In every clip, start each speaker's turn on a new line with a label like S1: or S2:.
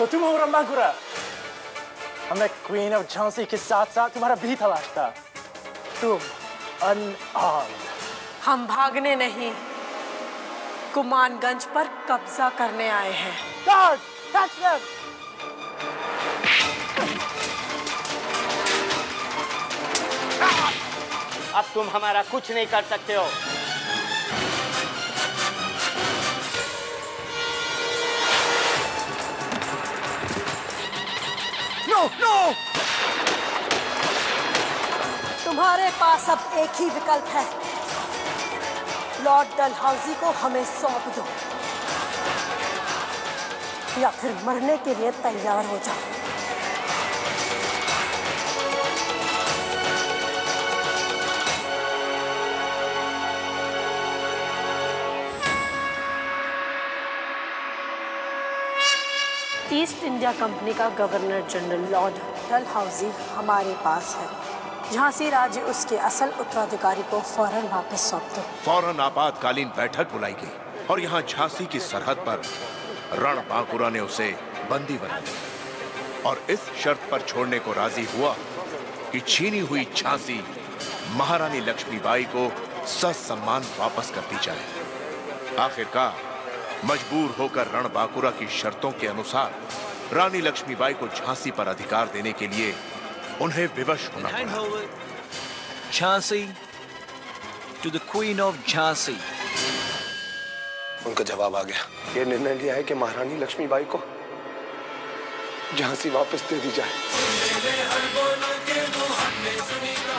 S1: तो तुम हो रणबांकुरा। हमें क्वीन ऑफ झांसी के साथ साथ तुम्हारा भी तलाश था। तुम अनआर्म्ड।
S2: हम भागने नहीं, कुमानगंज पर कब्जा करने आए हैं।
S1: Guard, catch them!
S3: अब तुम हमारा कुछ नहीं कर सकते हो।
S1: No no!
S2: तुम्हारे पास अब एक ही विकल्प है, लॉर्ड डलहौजी को हमें सौंप दो या फिर मरने के लिए तैयार हो जाओ। ईस्ट इंडिया कंपनी का गवर्नर जनरल लॉर्ड डलहौजी हमारे पास है। झांसी राज्य उसके असल उत्तराधिकारी को फौरन वापस सौंप दो।
S4: फौरन आपातकालीन बैठक बुलाई गई और यहाँ झांसी की सरहद पर रणबांकुरा ने उसे बंदी बना दिया और इस शर्त पर छोड़ने को राजी हुआ कि छीनी हुई झांसी महारानी लक्ष्मीबाई को ससम्मान वापस कर दी जाए। आखिरकार मजबूर होकर रणबांकुरा की शर्तों के अनुसार रानी लक्ष्मीबाई को झांसी पर अधिकार देने के लिए उन्हें विवश होना पड़ा।
S5: Jhansi to the queen of Jhansi.
S6: उनका जवाब आ गया। ये निर्णय लिया है कि महारानी लक्ष्मीबाई को झांसी वापस दे दी जाए।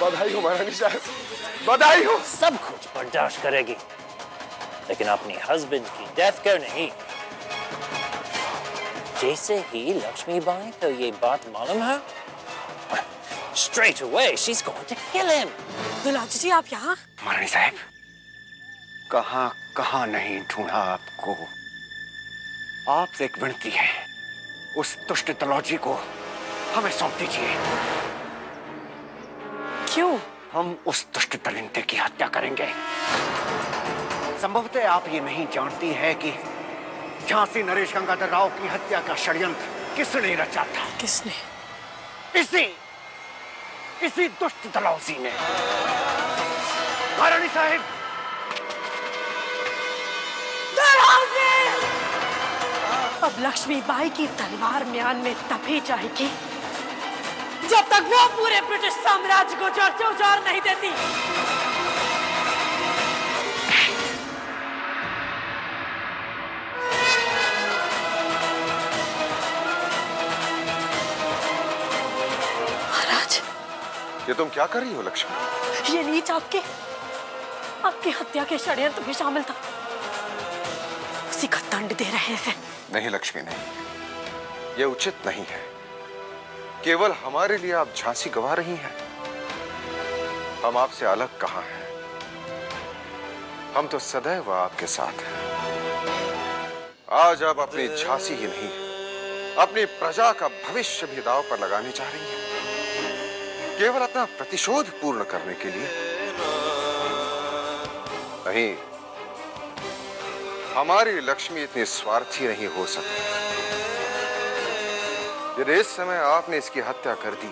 S6: बधाई हो महारानी साहब, बधाई हो।
S3: सब कुछ बर्दाश्त करेगी, लेकिन अपनी हस्बैंड की डेथ कर नहीं। जैसे ही लक्ष्मीबाई को ये बात मालूम है, straight away she's going to kill him.
S2: Dulaji जी, आप यहाँ?
S6: महारानी साहब, कहाँ कहाँ नहीं ढूंढा आपको। आपसे एक विनती है, उस दुष्ट तलौजी को हमें सौंप दीजिए।
S2: क्यों?
S6: हम उस दुष्ट दरिंदे की हत्या करेंगे। संभवतः आप ये नहीं जानती है कि झांसी नरेश गंगाधर राव की हत्या का षड्यंत्र किसने रचा था?
S2: किसने?
S6: इसी दुष्ट दलौजी ने। महारानी साहब,
S2: अब लक्ष्मीबाई की तलवार म्यान में तभी जाएगी जब तक वो पूरे ब्रिटिश साम्राज्य को जड़ से उजाड़ नहीं देती। महाराज,
S6: ये तुम क्या कर रही हो लक्ष्मी?
S2: ये नीच आपकी हत्या के षड्यंत्र में शामिल था, उसी का दंड दे रहे थे।
S6: नहीं लक्ष्मी, नहीं, ये उचित नहीं है। केवल हमारे लिए आप झांसी गवा रही हैं। हम आपसे अलग कहां हैं? हम तो सदैव आपके साथ हैं। आज आप अपनी झांसी ही नहीं, अपनी प्रजा का भविष्य भी दांव पर लगाने जा रही हैं, केवल अपना प्रतिशोध पूर्ण करने के लिए। नहीं, हमारी लक्ष्मी इतनी स्वार्थी नहीं हो सकती। यदि इस समय आपने इसकी हत्या कर दी,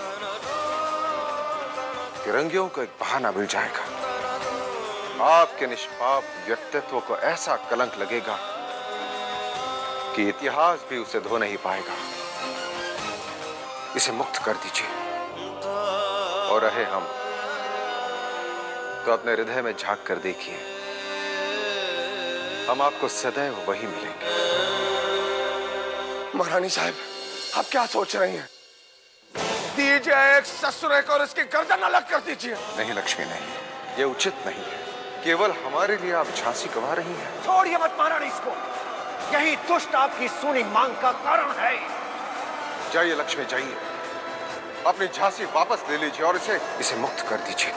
S6: तिरंगियों को एक बहाना मिल जाएगा। आपके निष्पाप व्यक्तित्व को ऐसा कलंक लगेगा कि इतिहास भी उसे धो नहीं पाएगा। इसे मुक्त कर दीजिए। और रहे हम, तो अपने हृदय में झांक कर देखिए, हम आपको सदैव वही मिलेंगे। महारानी साहब, आप क्या सोच रही हैं? दीजिए एक ससुरे को और इसकी गर्दन अलग कर दीजिए। नहीं लक्ष्मी, नहीं, ये उचित नहीं है। केवल हमारे लिए आप झांसी गवा रही हैं।
S7: छोड़िए मत महारानी इसको, यही दुष्ट आपकी सूनी मांग का कारण है।
S6: जाइए लक्ष्मी, जाइए, अपनी झांसी वापस ले लीजिए और इसे मुक्त कर दीजिए।